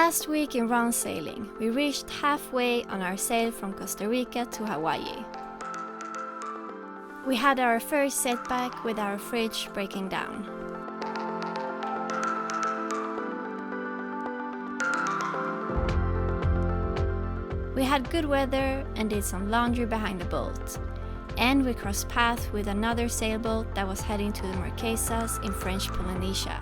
Last week in round sailing, we reached halfway on our sail from Costa Rica to Hawaii. We had our first setback with our fridge breaking down. We had good weather and did some laundry behind the boat. And we crossed paths with another sailboat that was heading to the Marquesas in French Polynesia.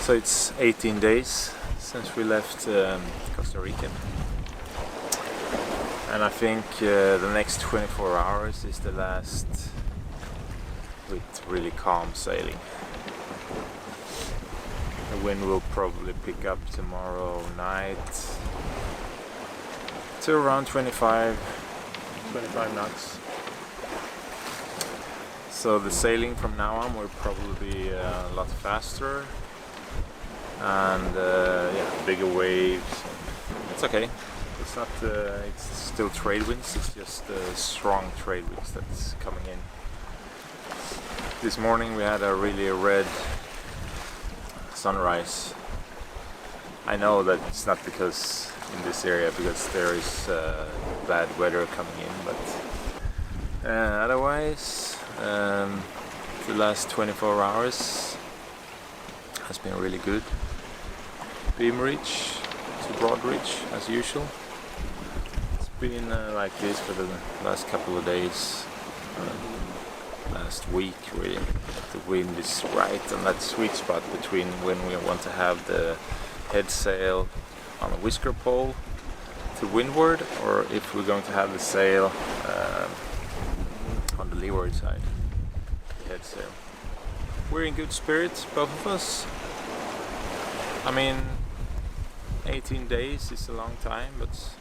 So it's 18 days since we left Costa Rica, and I think the next 24 hours is the last with really calm sailing. The wind will probably pick up tomorrow night to around 25 knots. So the sailing from now on will probably be a lot faster. And bigger waves. It's okay. It's not. It's still trade winds. It's just strong trade winds that's coming in. This morning we had a really red sunrise. I know that it's not because in this area because there is bad weather coming in, but otherwise the last 24 hours has been really good. Beam reach to broad reach as usual. It's been like this for the last couple of days, last week really. The wind is right on that sweet spot between when we want to have the head sail on a whisker pole to windward, or if we're going to have the sail on the leeward side, the head sail. We're in good spirits, both of us. I mean, 18 days is a long time, but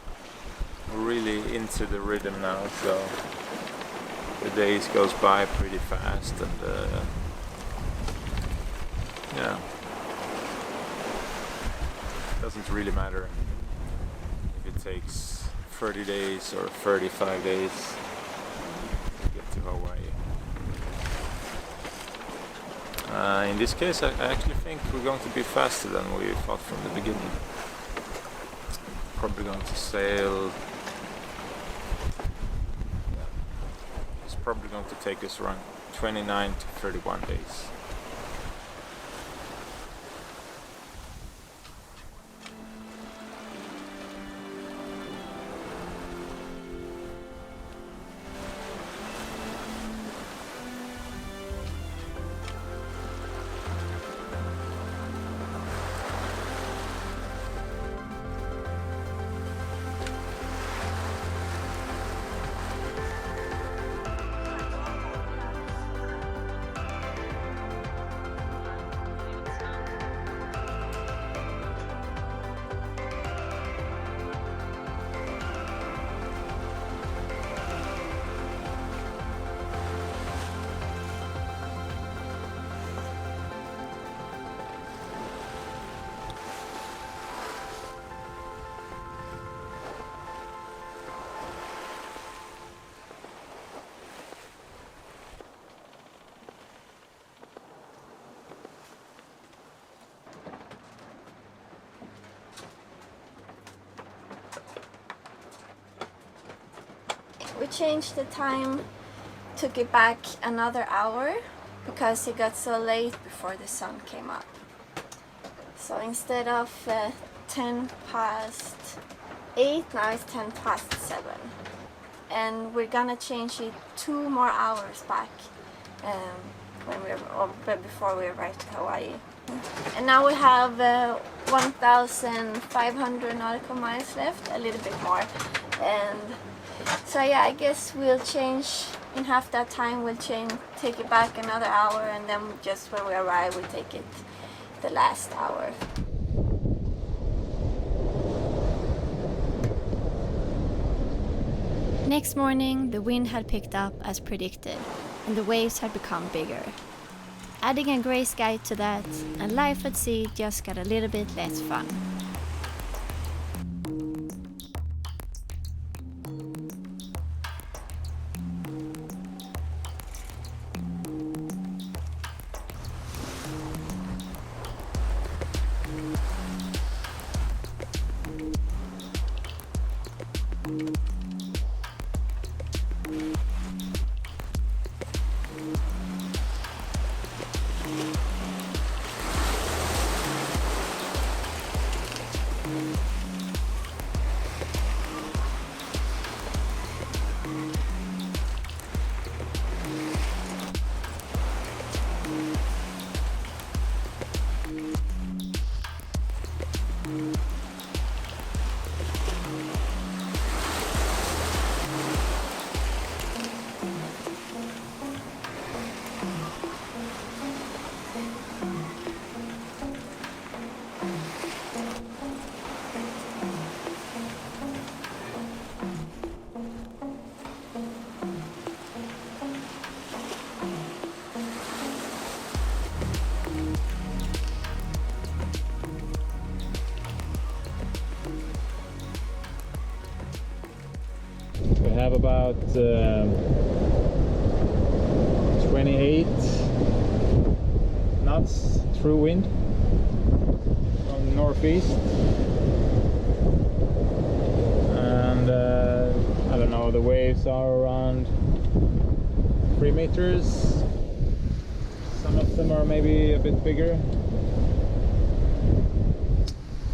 we're really into the rhythm now, so the days goes by pretty fast, and doesn't really matter if it takes 30 days or 35 days to get to Hawaii. In this case, I actually think we're going to be faster than we thought from the beginning. Probably going to sail. It's probably going to take us around 29 to 31 days. We changed the time, took it back another hour because it got so late before the sun came up. So instead of 10 past 8, now it's 10 past 7. And we're gonna change it 2 more hours back before we arrive to Hawaii. And now we have 1,500 nautical miles left, a little bit more. And so yeah, I guess we'll change in half that time. We'll take it back another hour, and then just when we arrive, we take it the last hour. Next morning, the wind had picked up as predicted, and the waves had become bigger. Adding a grey sky to that, and life at sea just got a little bit less fun. We have about 28 knots through wind from the northeast, and I don't know, the waves are around 3 meters. Some of them are maybe a bit bigger.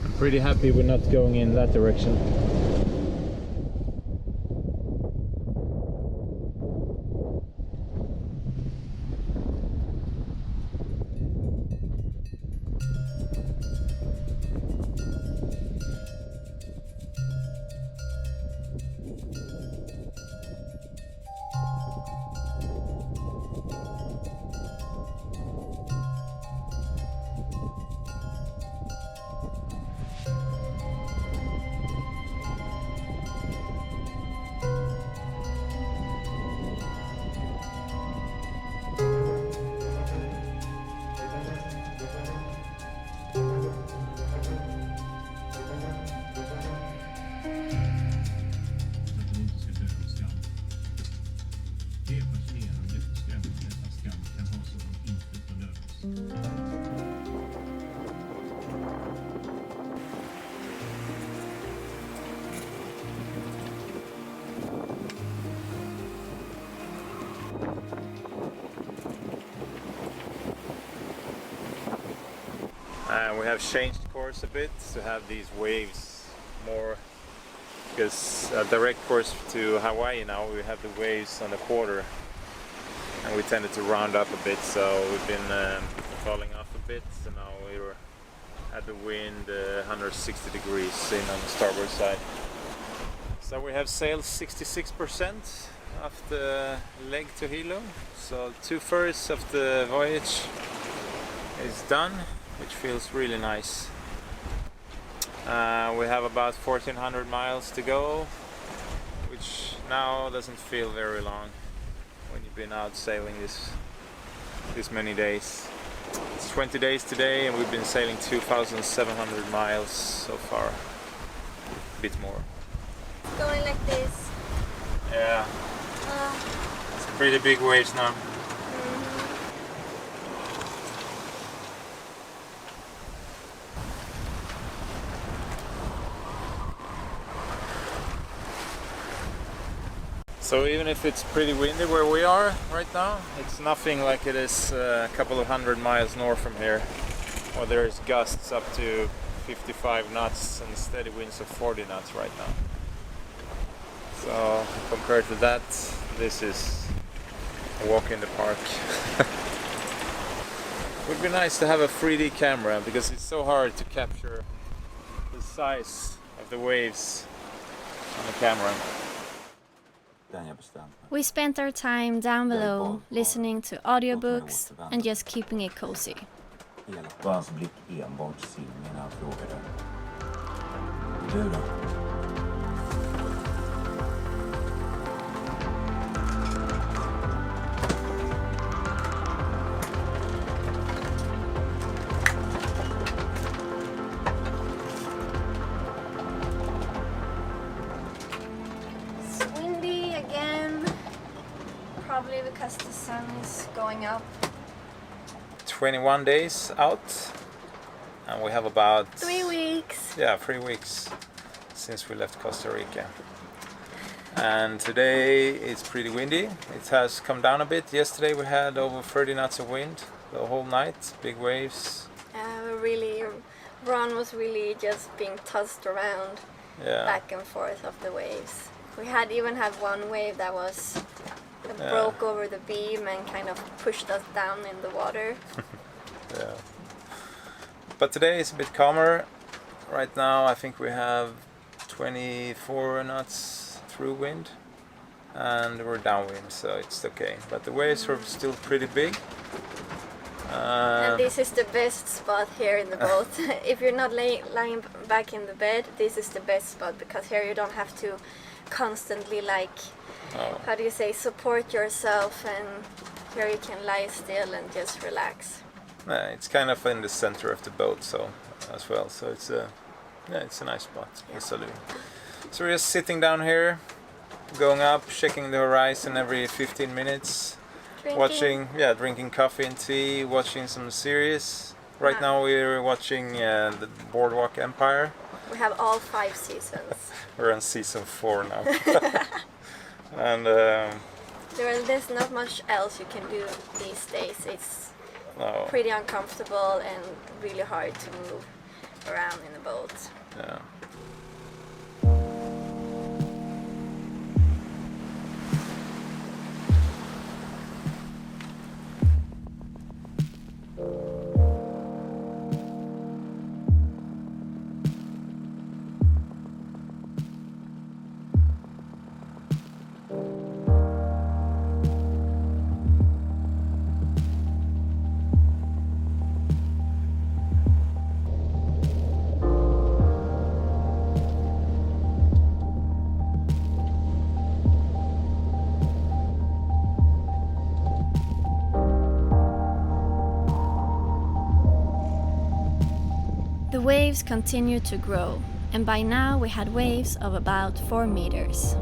I'm pretty happy we're not going in that direction. We have changed course a bit to have these waves more, because a direct course to Hawaii now we have the waves on the quarter, and we tended to round up a bit, so we've been falling off a bit, so now we're at the wind 160 degrees in on the starboard side. So we have sailed 66% of the leg to Hilo, so 2/3 of the voyage is done, which feels really nice. We have about 1400 miles to go, which now doesn't feel very long when you've been out sailing this many days. It's 20 days today, and we've been sailing 2,700 miles so far, a bit more. Going like this. Yeah, it's pretty big waves now. So even if it's pretty windy where we are right now, it's nothing like it is a couple of 100 miles north from here, where there's gusts up to 55 knots and steady winds of 40 knots right now. So compared to that, this is a walk in the park. It would be nice to have a 3D camera, because it's so hard to capture the size of the waves on the camera. We spent our time down below listening to audiobooks and just keeping it cozy. probably because the sun is going up. 21 days out, and we have about 3 weeks. Yeah, 3 weeks since we left Costa Rica. And today it's pretty windy. It has come down a bit. Yesterday we had over 30 knots of wind the whole night, big waves. Ron was really just being tossed around back and forth of the waves. We even had one wave that broke over the beam and kind of pushed us down in the water. Yeah. But today it's a bit calmer. Right now I think we have 24 knots through wind and we're downwind, so it's okay. But the waves are still pretty big. And this is the best spot here in the boat. If you're not lying back in the bed, this is the best spot, because here you don't have to constantly support yourself, and here you can lie still and just relax. It's kind of in the center of the boat, so as well. So it's a nice spot. Yeah. So we're just sitting down here, going up, checking the horizon every 15 minutes. Drinking coffee and tea, watching some series. Right now we're watching the Boardwalk Empire. We have all 5 seasons. We're on season 4 now. And there's not much else you can do these days. It's pretty uncomfortable and really hard to move around in the boat. Yeah. The waves continued to grow, and by now we had waves of about 4 meters.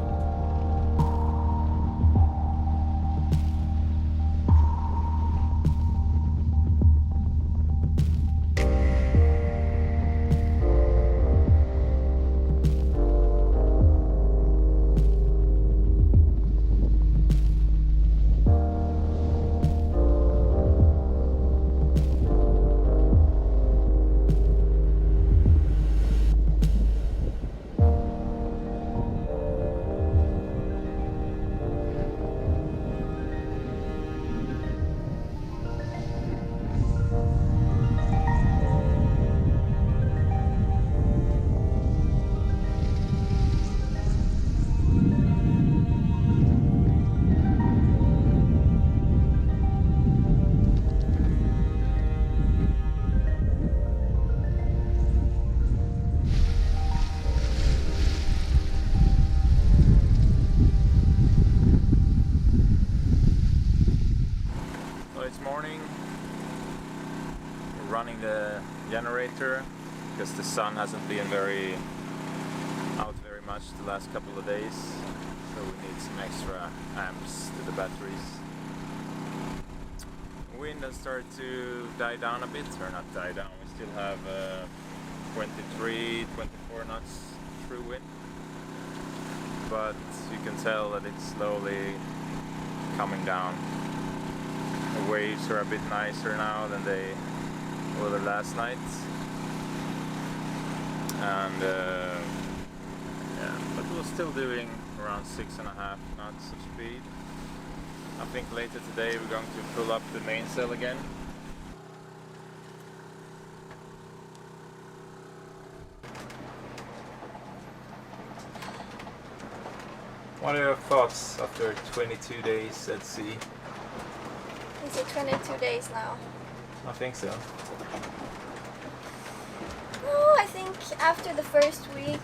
Running the generator because the sun hasn't been out very much the last couple of days, so we need some extra amps to the batteries. Wind has started to die down a bit, or not die down, we still have 23-24 knots through wind, but you can tell that it's slowly coming down. The waves are a bit nicer now than they were last night, and but we're still doing around 6.5 knots of speed. I think later today we're going to pull up the mainsail again. What are your thoughts after 22 days at sea? Is it 22 days now? I think so. Oh, I think after the first week,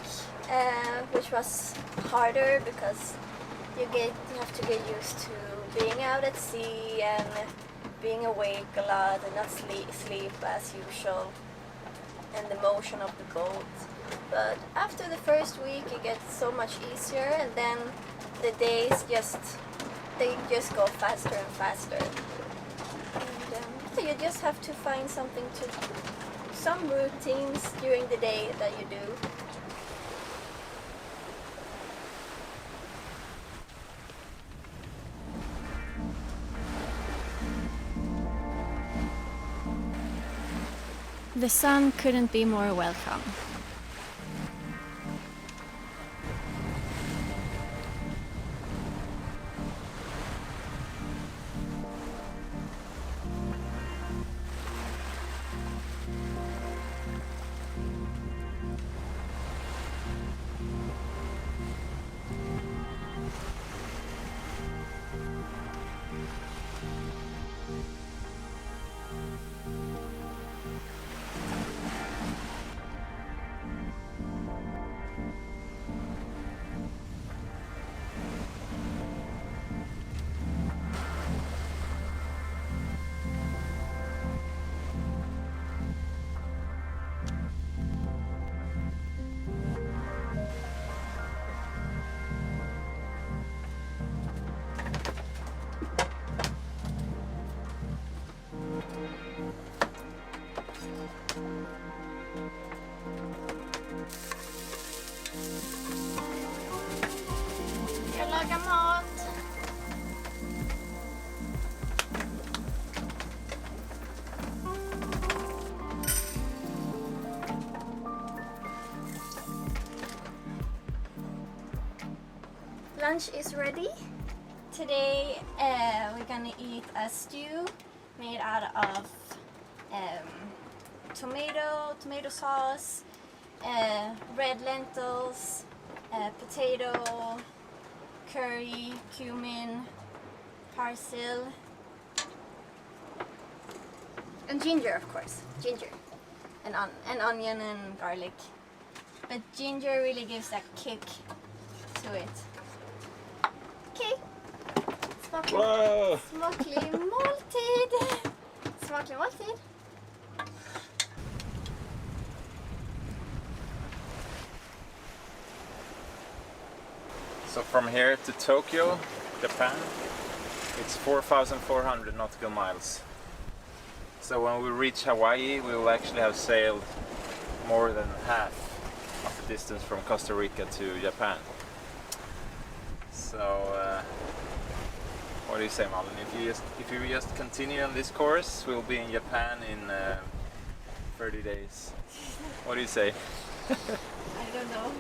which was harder because you have to get used to being out at sea and being awake a lot and not sleep as usual, and the motion of the boat. But after the first week it gets so much easier, and then the days just they just go faster and faster. And so you just have to find some routines during the day that you do. The sun couldn't be more welcome. Jag lagar mat. Lunch is ready. Today we're gonna eat a stew made out of tomato sauce, red lentils, potato, curry, cumin, parsley, and ginger, of course. Ginger, and onion and garlic. But ginger really gives that kick to it. Okay. Smaklig måltid. Smaklig måltid. So from here to Tokyo, Japan, it's 4,400 nautical miles. So when we reach Hawaii, we will actually have sailed more than half of the distance from Costa Rica to Japan. So what do you say, Malin? If you just continue on this course, we'll be in Japan in 30 days. What do you say? I don't know.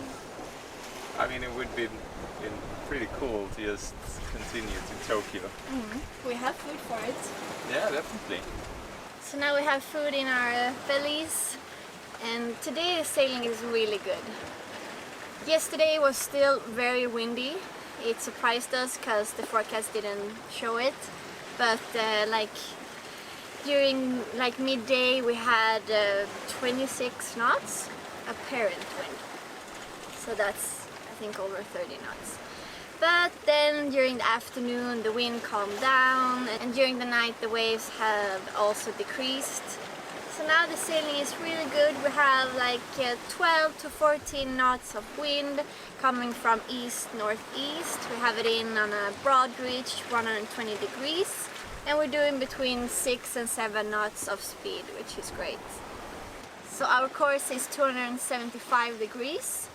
I mean, it would be pretty cool to just continue to Tokyo. We have food for it. Yeah, definitely. So now we have food in our bellies, and today the sailing is really good. Yesterday was still very windy. It surprised us because the forecast didn't show it, but during midday we had 26 knots apparent wind. So that's, I think, over 30 knots. But then during the afternoon the wind calmed down, and during the night the waves have also decreased. So now the sailing is really good. We have 12 to 14 knots of wind coming from east-northeast. We have it in on a broad reach, 120 degrees. And we're doing between 6 and 7 knots of speed, which is great. So our course is 275 degrees.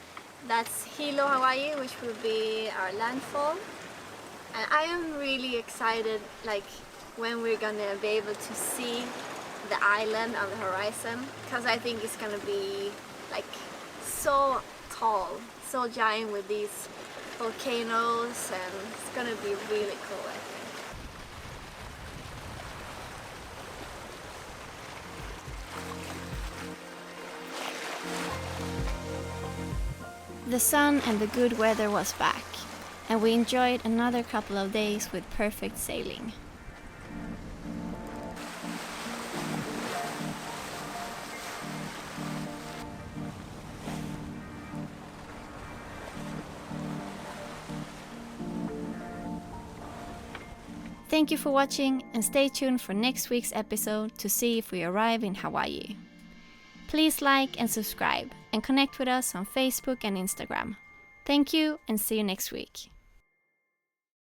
That's Hilo, Hawaii, which will be our landfall. And I am really excited when we're gonna be able to see the island on the horizon, because I think it's gonna be so tall, so giant with these volcanoes, and it's gonna be really cool, I think. The sun and the good weather was back, and we enjoyed another couple of days with perfect sailing. Thank you for watching, and stay tuned for next week's episode to see if we arrive in Hawaii. Please like and subscribe, and connect with us on Facebook and Instagram. Thank you, and see you next week.